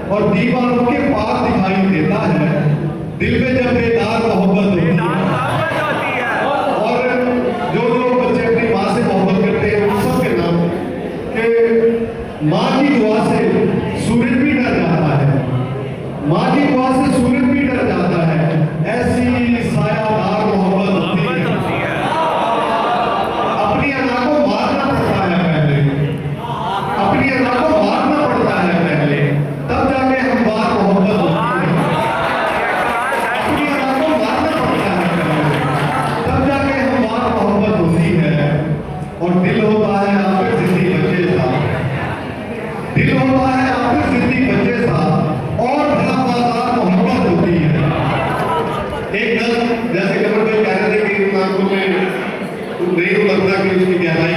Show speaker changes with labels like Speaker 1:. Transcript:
Speaker 1: और दीवारों के पार दिखाई देता है। दिल में जब बेदार मोहब्बत होती है और जो बच्चे अपनी माँ से मोहब्बत करते हैं उन सब के नाम कि माँ की दुआ से सूरज भी डर जाता है, माँ की दुआ से सूरज भी डर जाता है। ऐसी सायादार मोहब्बत होती है। अपनी अदा को मारना पड़ता है पहले, अपनी अदा को मारना पड़ता है पहले, तब जाके हम बार मोहब्बत होती है। अपनी अदा को मारना पड़ता है पहले, तब जाके हम बार मोहब्बत होती है। और दिल होता है आपके जिंदगी बच्चे सा, दिल होता है आपके जिंदगी बच्चे सा और भला बाजार मोहब्बत होती है। एक दल जैसे कमर भाई कह रहे थे कि उन आंखों में नहीं लगता कि उसकी गहराई